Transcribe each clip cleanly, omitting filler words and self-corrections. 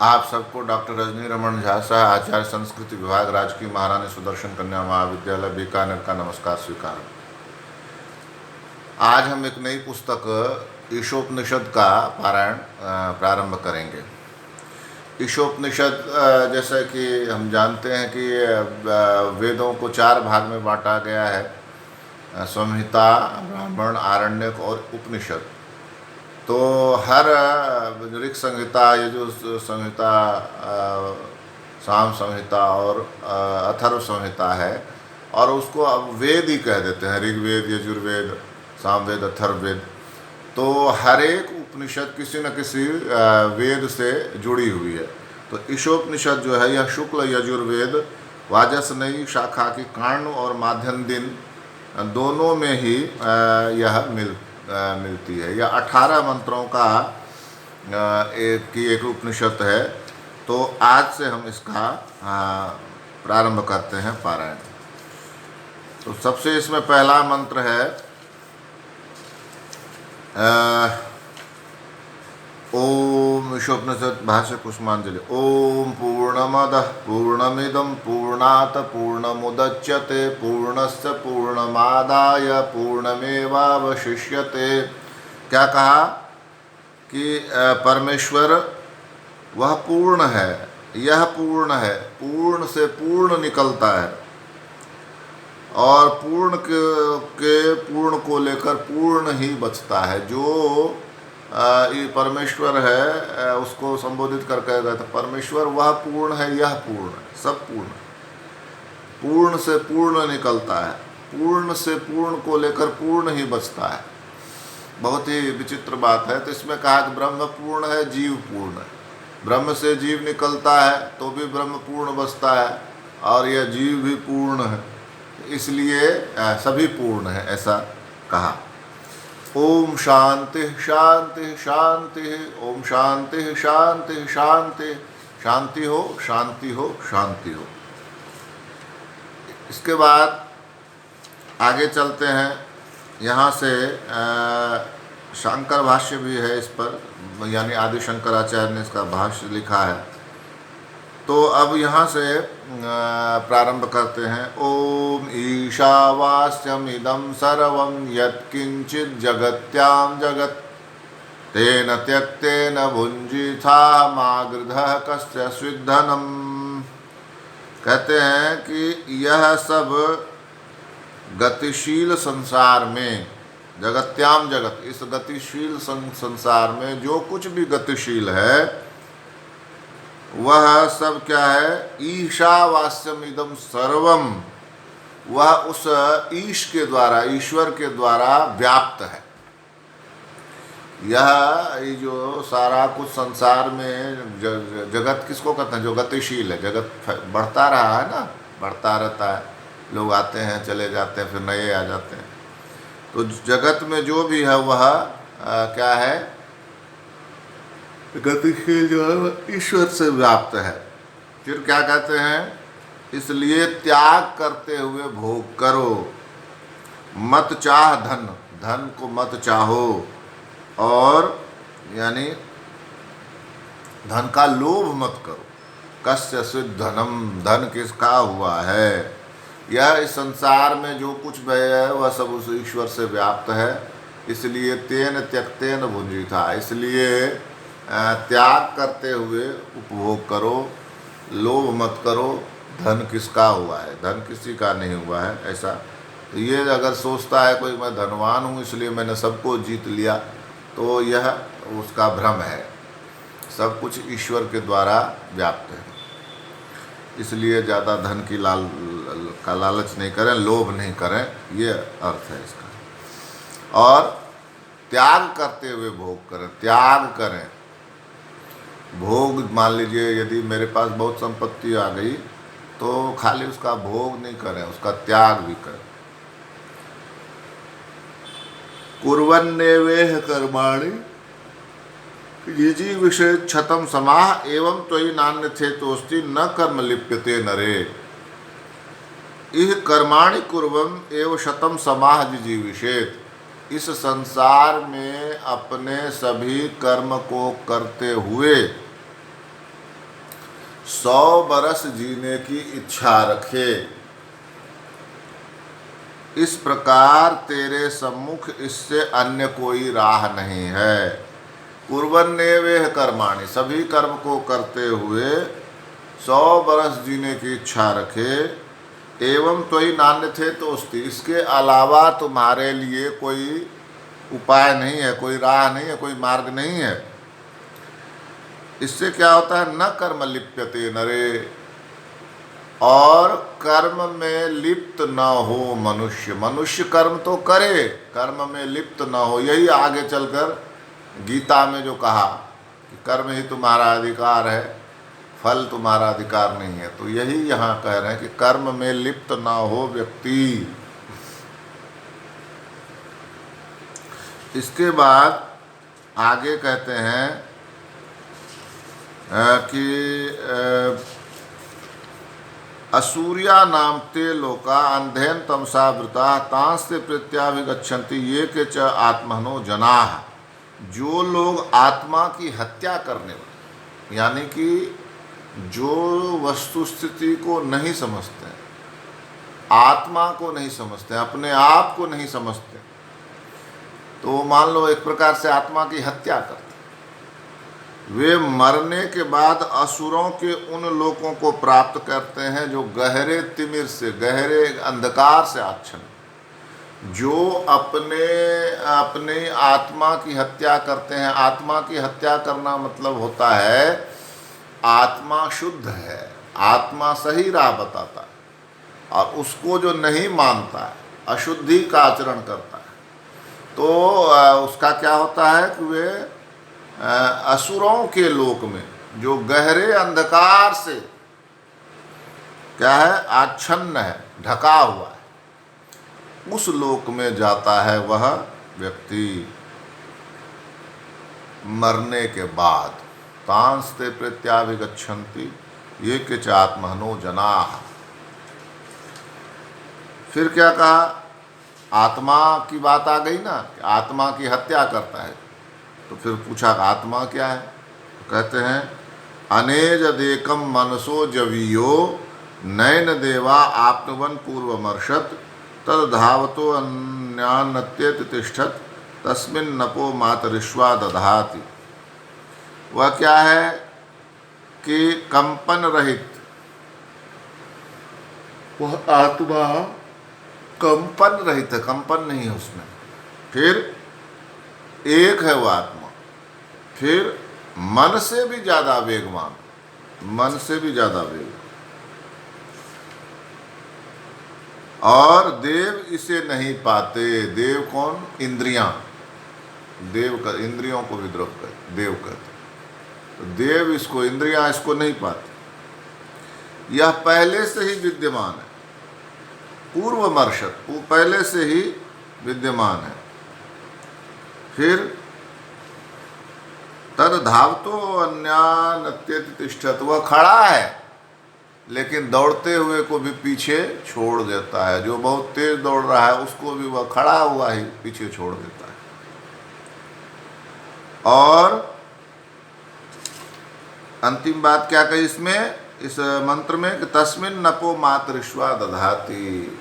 आप सबको डॉक्टर रजनी रमन झा सह आचार्य संस्कृति विभाग राजकीय महारानी सुदर्शन कन्या महाविद्यालय बीकानेर का नमस्कार स्वीकार। आज हम एक नई पुस्तक ईशोपनिषद का पारायण प्रारंभ करेंगे। ईशोपनिषद जैसा कि हम जानते हैं कि वेदों को 4 भाग में बांटा गया है, संहिता, ब्राह्मण, आरण्यक और उपनिषद। तो हर ऋग संहिता, यजुर संहिता, साम संहिता और अथर्व संहिता है, और उसको अब वेद ही कह देते हैं, ऋग्वेद, यजुर्वेद, सामवेद, अथर्ववेद। तो हर एक उपनिषद किसी न किसी वेद से जुड़ी हुई है। तो ईशोपनिषद जो है यह शुक्ल यजुर्वेद वाजसनेयी शाखा की कांड और माध्यम दिन दोनों में ही यह मिलती है। यह 18 मंत्रों का एक उपनिषद है। तो आज से हम इसका प्रारंभ करते हैं पारायण। तो सबसे इसमें पहला मंत्र है ओम ईशोपनिषद भाष्य कुसुमांजलि। ओम पूर्णमदः पूर्णमिदं पूर्णात् पूर्णमुदच्यते पूर्णस्य पूर्णमादाय पूर्णमेवावशिष्यते। क्या कहा कि परमेश्वर वह पूर्ण है, यह पूर्ण है, पूर्ण से पूर्ण निकलता है, और पूर्ण के पूर्ण को लेकर पूर्ण ही बचता है। जो ये परमेश्वर है उसको संबोधित करके कहते हैं परमेश्वर वह पूर्ण है, यह पूर्ण है, सब पूर्ण है, पूर्ण से पूर्ण निकलता है, पूर्ण से पूर्ण को लेकर पूर्ण ही बचता है। बहुत ही विचित्र बात है। तो इसमें कहा कि ब्रह्म पूर्ण है, जीव पूर्ण है। ब्रह्म से जीव निकलता है तो भी ब्रह्म पूर्ण बचता है, और यह जीव भी पूर्ण है, इसलिए सभी पूर्ण है, ऐसा कहा। ओम शांति शांति शांति, ओम शांति शांति शांति, शांति हो शांति हो शांति हो। इसके बाद आगे चलते हैं। यहाँ से शंकर भाष्य भी है इस पर, यानी आदि शंकराचार्य ने इसका भाष्य लिखा है। तो अब यहाँ से प्रारंभ करते हैं। ओम ईशावास्यमिदं सर्वं यत्किंचित् जगत्यां जगत् तेन त्यक्तेन भुञ्जीथा मागृधः कस्य स्विद्धनम्। कहते हैं कि यह सब गतिशील संसार में, जगत्याम जगत, इस गतिशील संसार में जो कुछ भी गतिशील है वह सब क्या है? ईशावास्यम इदम सर्वम, वह उस ईश के द्वारा, ईश्वर के द्वारा व्याप्त है। यह जो सारा कुछ संसार में जगत किसको कहते हैं? जो गतिशील है। जगत बढ़ता रहा है ना, बढ़ता रहता है, लोग आते हैं चले जाते हैं, फिर नए आ जाते हैं। तो जगत में जो भी है वह क्या है? गतिशील जो है ईश्वर से व्याप्त है। फिर क्या कहते हैं? इसलिए त्याग करते हुए भोग करो, मत चाह धन, धन को मत चाहो, और यानी धन का लोभ मत करो। कस्य स्विद्ध धनम, धन किसका हुआ है? यह इस संसार में जो कुछ भी है वह सब उस ईश्वर से व्याप्त है। इसलिए तेन त्यक्तेन भुंजीथा, इसलिए त्याग करते हुए उपभोग करो, लोभ मत करो। धन किसका हुआ है? धन किसी का नहीं हुआ है, ऐसा। तो ये अगर सोचता है कोई मैं धनवान हूँ इसलिए मैंने सबको जीत लिया, तो यह उसका भ्रम है। सब कुछ ईश्वर के द्वारा व्याप्त है। इसलिए ज़्यादा धन की लालच नहीं करें, लोभ नहीं करें, ये अर्थ है इसका। और त्याग करते हुए भोग करें, त्याग करें। भोग, मान लीजिए यदि मेरे पास बहुत संपत्ति आ गई तो खाली उसका भोग नहीं करें, उसका त्याग भी करें। कुर्वन्नेवेह कर्माणि यजि विषय क्षतम समाह एवं त्वयि नान्यथेतोस्ति न कर्म लिप्यते नरे। इह कर्माणि कुर्वन् एव शतम समाह जिजीविषेत्। इस संसार में अपने सभी कर्म को करते हुए 100 बरस जीने की इच्छा रखे। इस प्रकार तेरे सम्मुख इससे अन्य कोई राह नहीं है। कुर्वन्नेवेह कर्माणि, सभी कर्म को करते हुए 100 बरस जीने की इच्छा रखे। एवं त्वयि नान्यथे तोस्ति, इसके अलावा तुम्हारे लिए कोई उपाय नहीं है, कोई राह नहीं है, कोई मार्ग नहीं है। इससे क्या होता है, न कर्म लिप्यते नरे, और कर्म में लिप्त न हो मनुष्य। मनुष्य कर्म तो करे, कर्म में लिप्त न हो। यही आगे चलकर गीता में जो कहा कि कर्म ही तुम्हारा अधिकार है, फल तुम्हारा अधिकार नहीं है, तो यही यहाँ कह रहे हैं कि कर्म में लिप्त न हो व्यक्ति। इसके बाद आगे कहते हैं कि असूर्या नाम ते लोका अंधेन तमसावृता तांस्ते प्रत्याभिगच्छन्ति ये के च आत्मनो जनाः। जो लोग आत्मा की हत्या करने वाले, यानी कि जो वस्तु स्थिति को नहीं समझते, आत्मा को नहीं समझते, अपने आप को नहीं समझते, तो मान लो एक प्रकार से आत्मा की हत्या करते, वे मरने के बाद असुरों के उन लोगों को प्राप्त करते हैं जो गहरे तिमिर से, गहरे अंधकार से आच्छन्न, जो अपने आत्मा की हत्या करते हैं। आत्मा की हत्या करना मतलब होता है आत्मा शुद्ध है, आत्मा सही राह बताता है, और उसको जो नहीं मानता है, अशुद्धि का आचरण करता है, तो उसका क्या होता है कि वे असुरों के लोक में, जो गहरे अंधकार से क्या है, आच्छन्न है, ढका हुआ है, उस लोक में जाता है वह व्यक्ति मरने के बाद। तांस्ते प्रत्याभिगच्छन्ति ये के च आत्मनो जनाः। फिर क्या कहा, आत्मा की बात आ गई ना, आत्मा की हत्या करता है, तो फिर पूछा आत्मा क्या है, तो कहते हैं अनेजदेकम मनसो जवीयो नयन देवा आप्नुवन पूर्वमर्षत तद धावतो अन्यान्नत्येत तिष्ठत तस्मिन् नपो मातरिश्वा दधाति। वह क्या है कि कंपन रहित, वह आत्मा कंपन रहित है, कंपन नहीं है उसमें। फिर एक है वह आत्मा, फिर मन से भी ज़्यादा वेगवान, मन से भी ज़्यादा वेगवान, और देव इसे नहीं पाते। देव कौन, इंद्रियां, देव का इंद्रियों को विद्रोह कर देव कहते, तो देव इसको, इंद्रियां इसको नहीं पाती। यह पहले से ही विद्यमान है, पूर्वमर्षत, वो पहले से ही विद्यमान है। फिर तद धावतो अन्यान्नत्येत तिष्ठत, वह खड़ा है लेकिन दौड़ते हुए को भी पीछे छोड़ देता है। जो बहुत तेज दौड़ रहा है उसको भी वह खड़ा हुआ ही पीछे छोड़ देता है। और अंतिम बात क्या कही इसमें, इस मंत्र में, कि तस्मिन् नपो मातरिश्वा दधाति,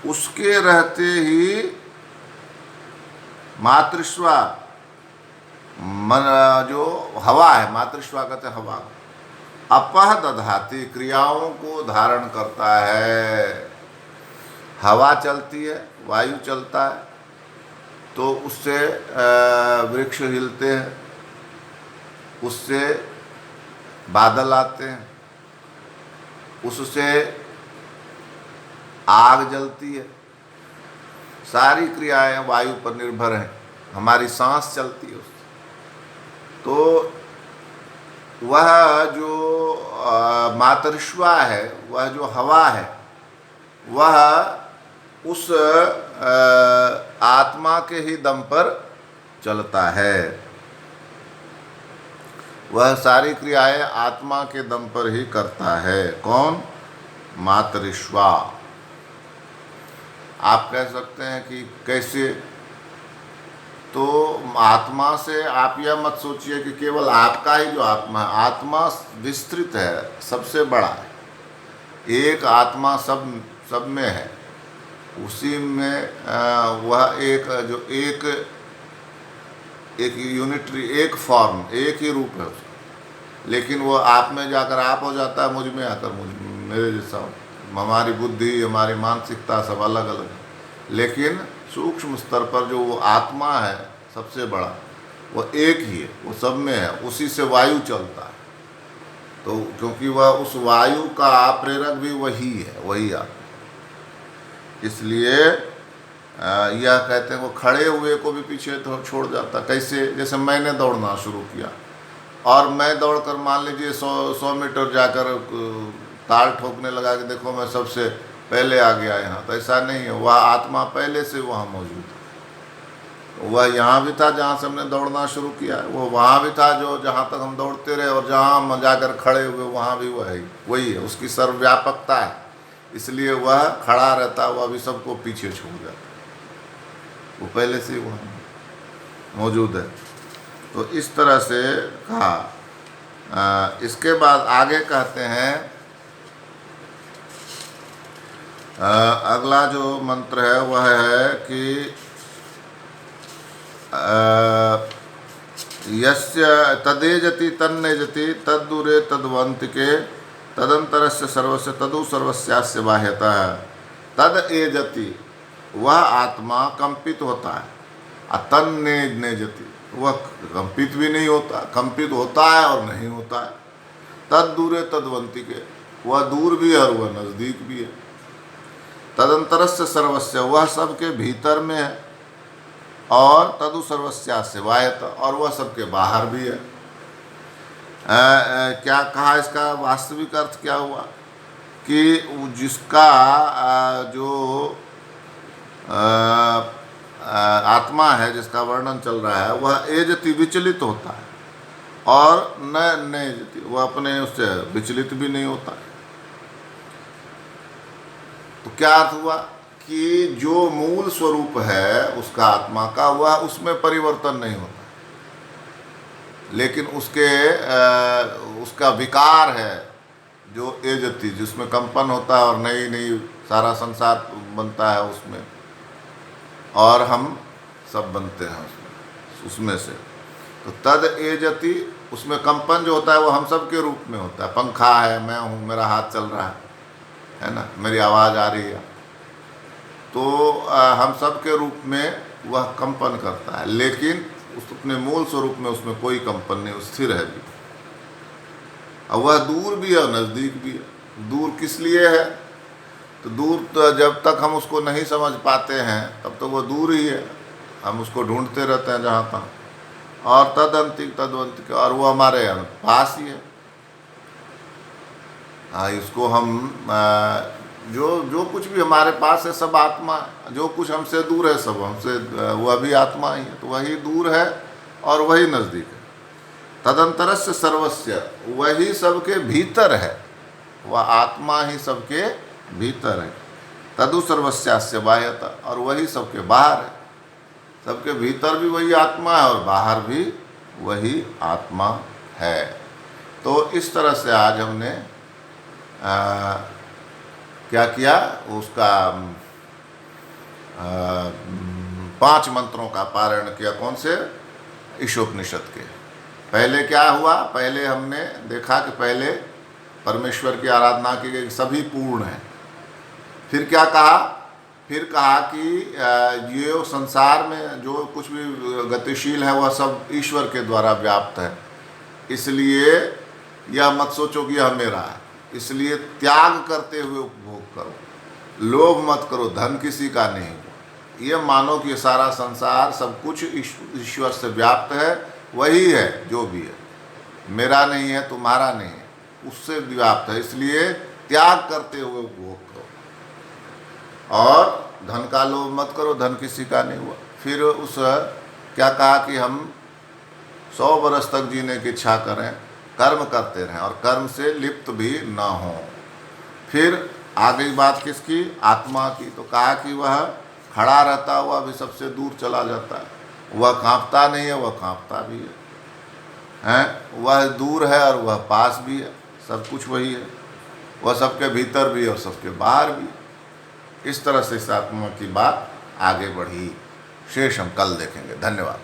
उसके रहते ही मातृश्वा, मन जो हवा है, मातृश्वा कहते हैं हवा, अपह दधाति, क्रियाओं को धारण करता है। हवा चलती है, वायु चलता है, तो उससे वृक्ष हिलते हैं, उससे बादल आते हैं, उससे आग जलती है। सारी क्रियाएं वायु पर निर्भर हैं, हमारी सांस चलती है उससे। तो वह जो मातरिश्वा है, वह जो हवा है, वह उस आत्मा के ही दम पर चलता है। वह सारी क्रियाएं आत्मा के दम पर ही करता है। कौन, मातरिश्वा। आप कह सकते हैं कि कैसे, तो आत्मा से आप यह मत सोचिए कि केवल आपका ही जो आत्मा है, आत्मा विस्तृत है, सबसे बड़ा है। एक आत्मा सब में है, उसी में वह एक जो एक यूनिटरी, एक फॉर्म, एक ही रूप है उसका। लेकिन वो आप में जाकर आप हो जाता है, मुझ में आकर मेरे जैसा हो। हमारी बुद्धि, हमारी मानसिकता सब अलग अलग है, लेकिन सूक्ष्म स्तर पर जो वो आत्मा है सबसे बड़ा, वो एक ही है, वो सब में है। उसी से वायु चलता है, तो क्योंकि वह उस वायु का प्रेरक भी वही है, वही आत्मा। इसलिए यह कहते हैं वो खड़े हुए को भी पीछे तो छोड़ जाता। कैसे? जैसे मैंने दौड़ना शुरू किया और मैं दौड़कर मान लीजिए 100 मीटर जाकर ताल ठोकने लगा कि देखो मैं सबसे पहले आ गया यहाँ, तो ऐसा नहीं है। वह आत्मा पहले से वहाँ मौजूद है। वह यहाँ भी था जहाँ से हमने दौड़ना शुरू किया, वो वहाँ भी था जो जहाँ तक हम दौड़ते रहे, और जहाँ हम जाकर खड़े हुए वहाँ भी वही है। उसकी सर्वव्यापकता है, इसलिए वह खड़ा रहता, वह भी सबको पीछे छोड़ जाता, वो पहले से वहाँ मौजूद है। तो इस तरह से कहा। इसके बाद आगे कहते हैं, अगला जो मंत्र है वह है कि यस्य तदेजति तन्नेजति तद्दूरे तद्वंतिके तदंतरस्य सर्वस्य तदु सर्वस्यास्य बाह्यतः तद एजति, वह आत्मा कंपित होता है। तन्नेजति, वह कंपित भी नहीं होता, कंपित होता है और नहीं होता है। तद दूरे तद्वंतिके, वह दूर भी है और वह नज़दीक भी है। तदंतरस्य सर्वस्य, वह सबके भीतर में है, और तदु सर्वस्यास्य बाह्यत, और वह सबके बाहर भी है। क्या कहा? इसका वास्तविक अर्थ क्या हुआ कि जिसका जो आत्मा है, जिसका वर्णन चल रहा है, वह एजति, विचलित होता है, और न नेजति, वह अपने उससे विचलित भी नहीं होता है। तो क्या अर्थ हुआ कि जो मूल स्वरूप है उसका आत्मा का, वह उसमें परिवर्तन नहीं होता, लेकिन उसका विकार है जो एजति, जिसमें कंपन होता है और नई नई सारा संसार बनता है उसमें, और हम सब बनते हैं उसमें से। तो तद एजति, उसमें कंपन जो होता है वो हम सब के रूप में होता है। पंखा है, मैं हूँ, मेरा हाथ चल रहा है ना, मेरी आवाज़ आ रही है, तो हम सब के रूप में वह कंपन करता है, लेकिन उस अपने मूल स्वरूप में उसमें कोई कंपन नहीं, स्थिर है भी। और वह दूर भी है और नज़दीक भी है। दूर किस लिए है? तो दूर तो जब तक हम उसको नहीं समझ पाते हैं तब तो वो दूर ही है, हम उसको ढूंढते रहते हैं जहाँ तक। और तदवंतिक, और वो हमारे पास ही है। इसको हम जो कुछ भी हमारे पास है सब आत्मा, जो कुछ हमसे दूर है सब हमसे, वह भी आत्मा ही है। तो वही दूर है और वही नज़दीक है। तदंतरस्य सर्वस्य, वही सबके भीतर है, वह आत्मा ही सबके भीतर है। तदु सर्वस्यास्य बाह्यतः, और वही सबके बाहर है। सबके भीतर भी वही आत्मा है और बाहर भी वही आत्मा है। तो इस तरह से आज हमने क्या किया, उसका 5 मंत्रों का पारायण किया। कौन से? ईशोपनिषद के। पहले क्या हुआ? पहले हमने देखा कि पहले परमेश्वर की आराधना की गई, सभी पूर्ण है। फिर क्या कहा? फिर कहा कि ये संसार में जो कुछ भी गतिशील है वह सब ईश्वर के द्वारा व्याप्त है, इसलिए यह मत सोचो कि यह मेरा है। इसलिए त्याग करते हुए उपभोग करो, लोभ मत करो, धन किसी का नहीं हो। ये मानो कि सारा संसार सब कुछ ईश्वर से व्याप्त है, वही है जो भी है, मेरा नहीं है, तुम्हारा नहीं है, उससे व्याप्त है। इसलिए त्याग करते हुए उपभोग करो, और धन का लोभ मत करो, धन किसी का नहीं हुआ। फिर उस क्या कहा कि हम 100 वर्ष तक जीने की इच्छा करें, कर्म करते रहें और कर्म से लिप्त भी ना हो। फिर आ गई बात किसकी? आत्मा की। तो कहा कि वह खड़ा रहता हुआ भी सबसे दूर चला जाता है, वह कांपता नहीं है, वह कांपता भी है, वह दूर है और वह पास भी है, सब कुछ वही है। वह सबके भीतर भी और सबके बाहर भी। इस तरह से इस आत्मा की बात आगे बढ़ी। शेष हम कल देखेंगे। धन्यवाद।